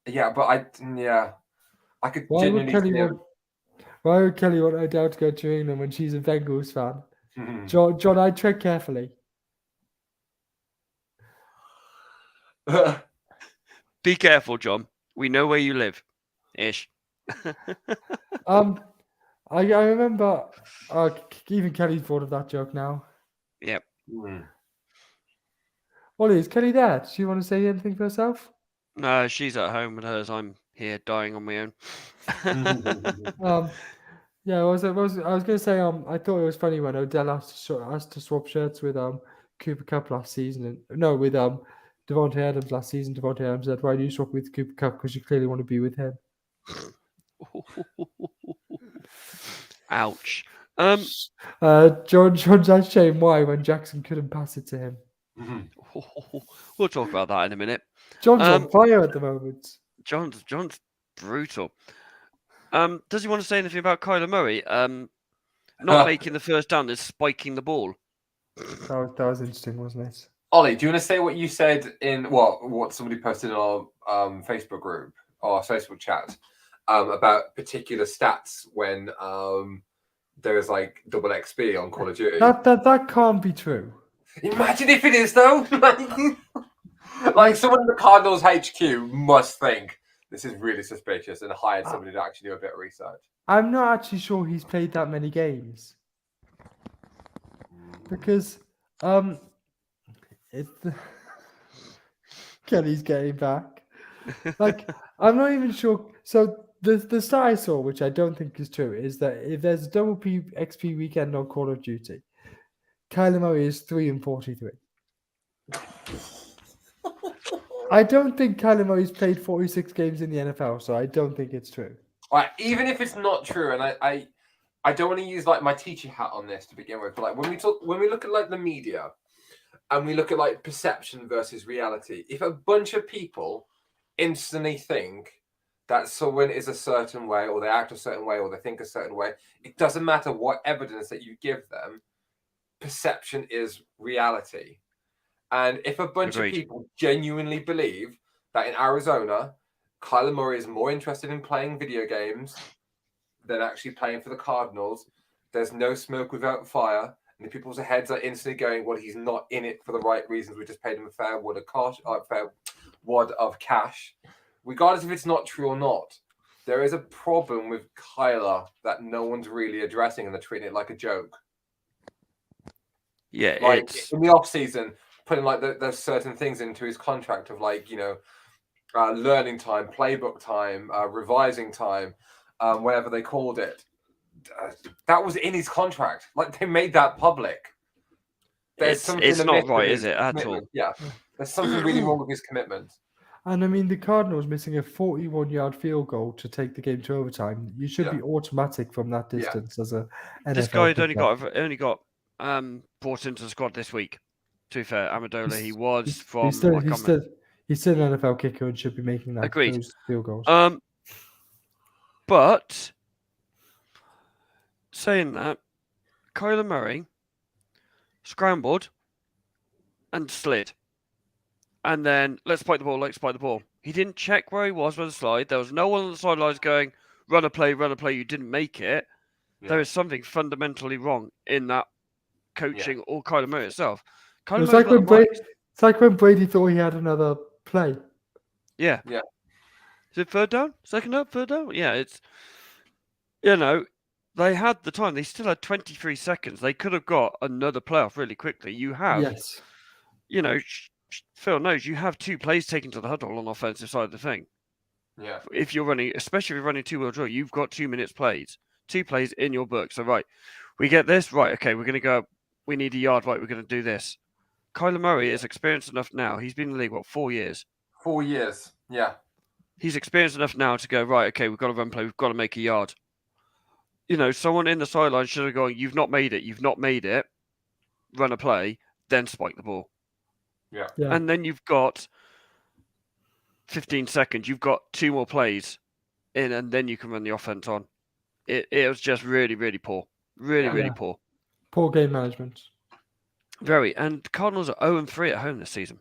Yeah, but I could genuinely see him. Why would Kelly want Odell to go to England when she's a Bengals fan? John, I tread carefully. Be careful, John. We know where you live. Ish. I remember even Kelly's thought of that joke now. Yep. Ollie, is Kelly there? Does she want to say anything for herself? No, she's at home with hers. I'm here dying on my own. Yeah, I was going to say I thought it was funny when Odell asked to swap shirts with Cooper Kupp last season. With Davante Adams last season. Davante Adams said, "Why do you swap with Cooper Kupp? Because you clearly want to be with him." Ouch. John's asking why when Jackson couldn't pass it to him. We'll talk about that in a minute. John's on fire at the moment. John's brutal. Does he want to say anything about Kyler Murray? Not making the first down is spiking the ball. That was interesting, wasn't it? Ollie, do you want to say what you said in what somebody posted in our Facebook group or Facebook chat about particular stats when there's like double XP on Call of Duty? That can't be true. Imagine if it is though. Like someone in the Cardinals HQ must think this is really suspicious and hired somebody to actually do a bit of research. I'm not actually sure he's played that many games because Kelly's getting back. Like I'm not even sure. So the stat I saw, which I don't think is true, is that if there's a double XP weekend on Call of Duty, Kyler Murray is 3-43. I don't think Kyler Murray's played 46 games in the NFL, so I don't think it's true. Right, even if it's not true, and I don't want to use like my teacher hat on this to begin with, but like when we look at like the media and we look at like perception versus reality, if a bunch of people instantly think that someone is a certain way or they act a certain way or they think a certain way, it doesn't matter what evidence that you give them, perception is reality. And if a bunch of people genuinely believe that in Arizona, Kyler Murray is more interested in playing video games than actually playing for the Cardinals, there's no smoke without fire, and the people's heads are instantly going, well, he's not in it for the right reasons. We just paid him a fair wad of cash. Regardless if it's not true or not, there is a problem with Kyler that no one's really addressing, and they're treating it like a joke. Yeah, like it's in the off season, putting like there's certain things into his contract of like learning time, playbook time, revising time, whatever they called it. That was in his contract. Like they made that public. It's not right, is it at all? Yeah, there's something really wrong with his commitment. And I mean, the Cardinals missing a 41-yard field goal to take the game to overtime. You should be automatic from that distance as a NFL. This guy had only got brought into the squad this week. To be fair, Amendola, he's still an NFL kicker and should be making those field goals. But saying that, Kyler Murray scrambled and slid. and then let's spike the ball, let's spike the ball. He didn't check where he was with the slide. There was no one on the sidelines going, run a play, you didn't make it. Yeah. There is something fundamentally wrong in that coaching or Kyler Murray itself. It's like when Brady thought he had another play. Yeah. Yeah. Is it third down? Second up, third down? Yeah, it's, you know, they had the time. They still had 23 seconds. They could have got another playoff really quickly. You have, yes. You know, Phil knows you have 2 plays taken to the huddle on the offensive side of the thing. Yeah. If you're running, especially if you're running 2-wheel drill, you've got 2 minutes plays. 2 plays in your book. So, right, we get this. Right, okay, we're going to go. We need a yard. Right, we're going to do this. Kyler Murray is experienced enough now. He's been in the league, 4 years? 4 years, yeah. He's experienced enough now to go, right, okay, we've got to run play. We've got to make a yard. You know, someone in the sideline should have gone, you've not made it. Run a play, then spike the ball. Yeah. And then you've got 15 seconds. You've got 2 more plays in, and then you can run the offense on. It was just really, really poor. Really poor. Poor game management. Very. And Cardinals are 0-3 at home this season.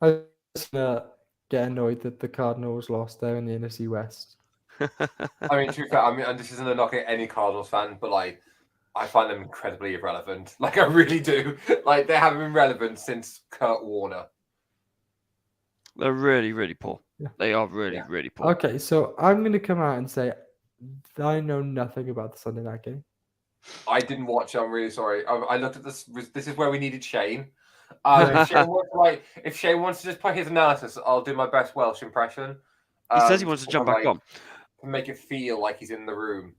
I just get annoyed that the Cardinals lost there in the NFC West. I mean, to be fair, and this isn't a knock at any Cardinals fan, but like, I find them incredibly irrelevant. Like, I really do. Like, they haven't been relevant since Kurt Warner. They're really, really poor. Yeah. They are really, really poor. Okay, so I'm going to come out and say I know nothing about the Sunday night game. I didn't watch it. I'm really sorry. I looked at this. This is where we needed Shane. If Shane wants to just put his analysis, I'll do my best Welsh impression. He says he wants to jump back on. To make it feel like he's in the room.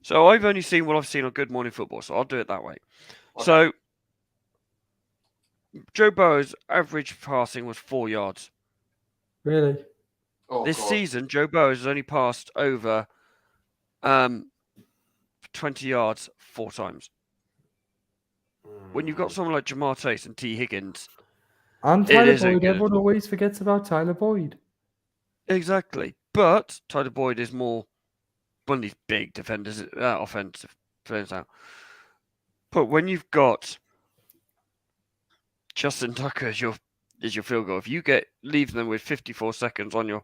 So I've only seen what I've seen on Good Morning Football, so I'll do it that way. Okay. So Joe Burrow's average passing was 4 yards. Really? This season, Joe Burrow has only passed over 20 yards 4 times. When you've got someone like Jamar Chase and T. Higgins, and Tyler Boyd, everyone always forgets about Tyler Boyd. Exactly, but Tyler Boyd is more one of these big defenders, offensive players out. But when you've got Justin Tucker as your field goal, if you leave them with 54 seconds on your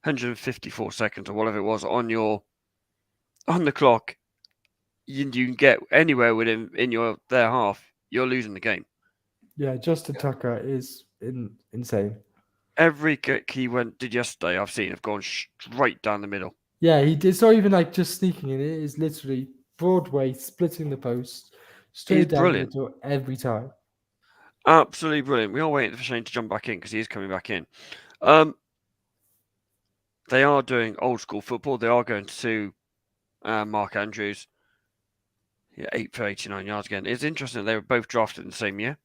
154 seconds or whatever it was on the clock, you can get anywhere within their half, you're losing the game. Yeah, Justin Tucker is insane. Every kick he did yesterday, I've seen have gone straight down the middle. Yeah, it's not even like just sneaking in. It is literally Broadway splitting the post straight down the middle every time. Absolutely brilliant. We are waiting for Shane to jump back in because he is coming back in. They are doing old school football. They are going to Mark Andrews. 8 for 89 yards again. It's interesting that they were both drafted in the same year.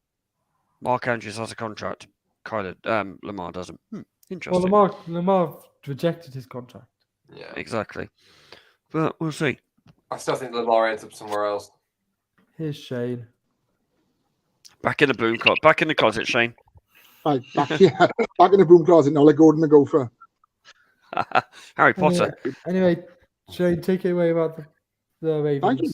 Mark Andrews has a contract. Lamar doesn't. Interesting. Well, Lamar rejected his contract. Yeah, exactly. But we'll see. I still think Lamar ends up somewhere else. Here's Shane. Back in the broom closet. Back in the closet, Shane. Right, back in the broom closet. Now let Gordon go for Harry Potter. Anyway, Shane, take it away about the Ravens. Thank you.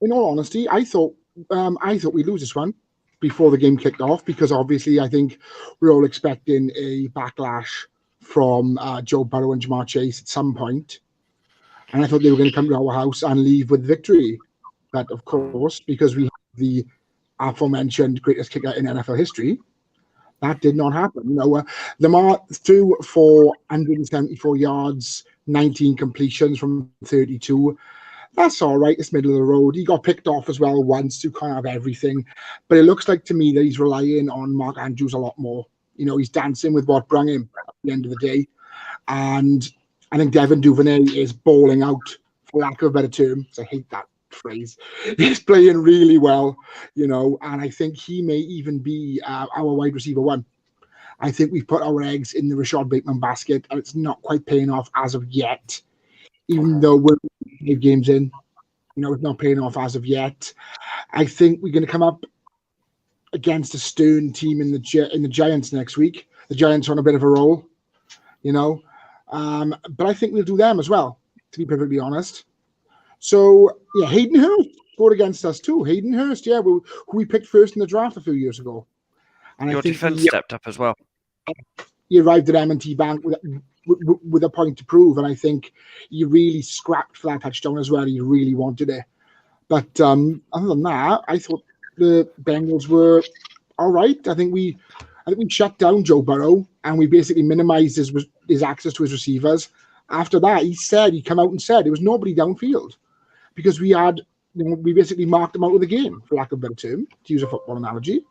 In all honesty, I thought we'd lose this one before the game kicked off because obviously I think we're all expecting a backlash from Joe Burrow and Jamar Chase at some point. And I thought they were going to come to our house and leave with victory. But of course, because we have the aforementioned greatest kicker in NFL history, that did not happen. No, Lamar threw for 174 yards, 19 completions from 32. That's all right. It's middle of the road. He got picked off as well once to kind of everything. But it looks like to me that he's relying on Mark Andrews a lot more. You know, he's dancing with what brung him at the end of the day. And I think Devin Duvernay is balling out, for lack of a better term. I hate that phrase. He's playing really well, you know, and I think he may even be our wide receiver one. I think we've put our eggs in the Rashad Bateman basket, and it's not quite paying off as of yet. Even though we're 5 games in, you know, it's not paying off as of yet. I think we're going to come up against a stern team in the Giants next week. The Giants are on a bit of a roll, you know, but I think we'll do them as well, to be perfectly honest. So, yeah, Hayden Hurst, scored against us too. Hayden Hurst, who we picked first in the draft a few years ago. And Your I think defense stepped up as well. he arrived at M&T Bank with a point to prove, and I think he really scrapped for that touchdown as well. He really wanted it. But other than that, I thought the Bengals were all right. I think we shut down Joe Burrow and we basically minimized his access to his receivers. After that, he came out and said there was nobody downfield because we basically marked him out of the game, for lack of a better term, to use a football analogy.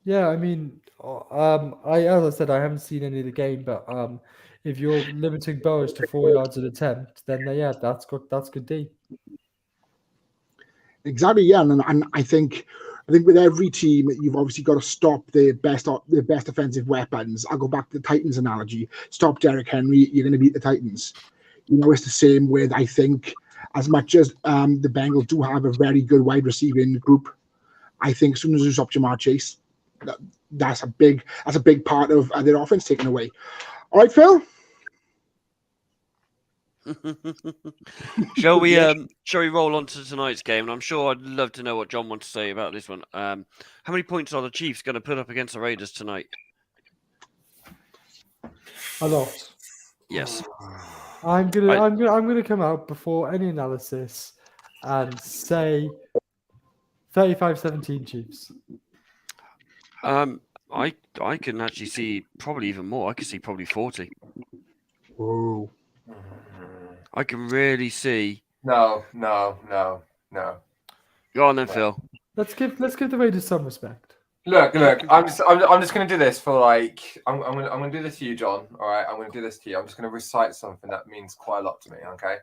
Yeah, I mean, as I said, I haven't seen any of the game, but if you're limiting Burrows to 4 yards an attempt, then that's good D. Exactly, yeah, and I think with every team, you've obviously got to stop their best offensive weapons. I'll go back to the Titans analogy. Stop Derrick Henry, you're going to beat the Titans. It's the same with, I think, as much as the Bengals do have a very good wide receiving group, I think as soon as you stop Jamar Chase, that's a big part of their offense taken away. All right, Phil? Shall we roll on to tonight's game? And I'm sure I'd love to know what John wants to say about this one. How many points are the Chiefs going to put up against the Raiders tonight? A lot. Yes. I'm gonna come out before any analysis and say 35-17 Chiefs. I can actually see probably even more. I can see probably 40. Whoa. I can really see. No. Go on then, Phil. Let's give the Raiders some respect. Look. I'm just gonna do this for I'm gonna do this to you, John. All right, I'm gonna do this to you. I'm just gonna recite something that means quite a lot to me. Okay.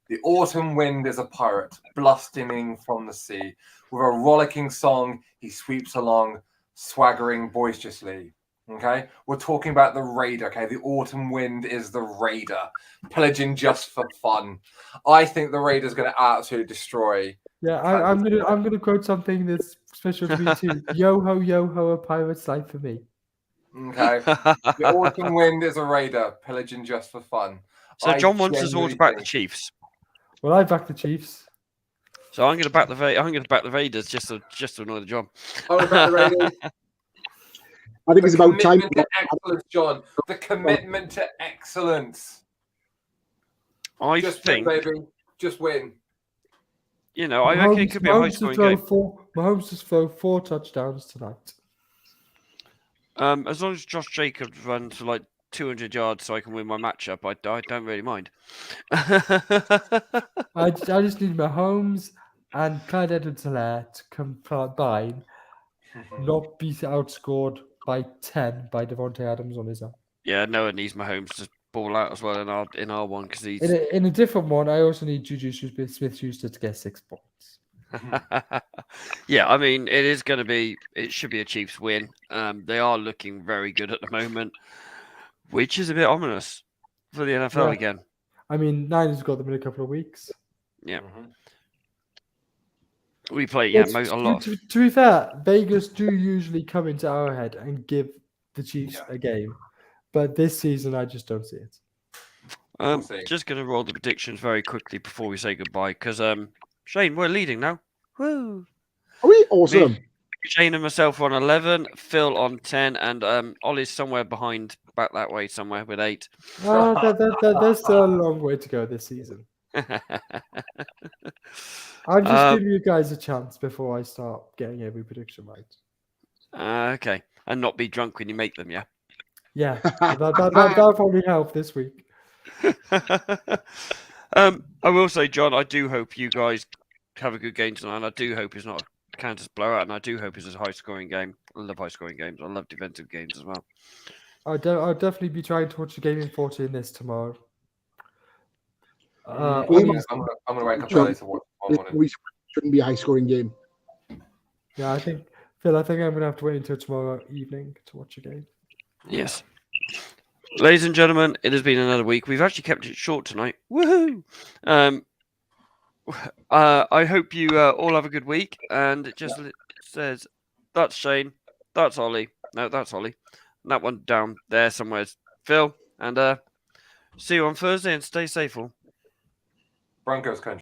The autumn wind is a pirate, blustering from the sea. With a rollicking song, he sweeps along, swaggering boisterously. Okay, we're talking about the Raider. Okay, the autumn wind is the Raider, pillaging just for fun. I think the Raider's going to absolutely destroy. Yeah, I'm gonna quote something that's special to me too. Yo ho, a pirate's life for me. Okay, the autumn wind is a Raider, pillaging just for fun. So John wants us all to back the Chiefs. Well, I back the Chiefs. So I'm going to back the Raiders just to annoy the John. I'm going to back the Raiders. I think it's about time. To excellence, John. The commitment to excellence. I just think, win, baby. Just win. I reckon it could be a high-scoring game. Mahomes just throw 4 touchdowns tonight. As long as Josh Jacobs runs for 200 yards so I can win my matchup, I don't really mind. I just need Mahomes and Clyde Edwards-Helaire to combine, not be outscored by 10 by Devontae Adams on his own. Yeah, no one needs Mahomes to ball out as well in our one because he's in a different one. I also need Juju Smith-Schuster to get 6 points. Yeah, I mean it should be a Chiefs win. They are looking very good at the moment, which is a bit ominous for the NFL again. I mean, Niners got them in a couple of weeks. Yeah. We play a lot. To be fair, Vegas do usually come into Arrowhead and give the Chiefs a game. But this season, I just don't see it. Just going to roll the predictions very quickly before we say goodbye. Because, Shane, we're leading now. Woo! Are we? Awesome. Shane and myself are on 11, Phil on 10, and Ollie's somewhere behind, back that way somewhere with 8. There's still a long way to go this season. I'm just giving you guys a chance before I start getting every prediction right. Okay. And not be drunk when you make them, yeah? Yeah, that'll probably help this week. I will say, John, I do hope you guys have a good game tonight, and I do hope it's not a Kansas blowout, and I do hope it's a high-scoring game. I love high-scoring games. I love defensive games as well. I'll definitely be trying to watch a game in 40 in this tomorrow. I'm going to wake up early to watch one. We shouldn't be a high-scoring game. Yeah, I think I'm going to have to wait until tomorrow evening to watch a game. Yes. Ladies and gentlemen, it has been another week. We've actually kept it short tonight. Woohoo! I hope you all have a good week. And it just says, that's Shane, that's Ollie. No, that's Ollie. And that one down there somewhere is Phil. And see you on Thursday and stay safe all. Broncos country.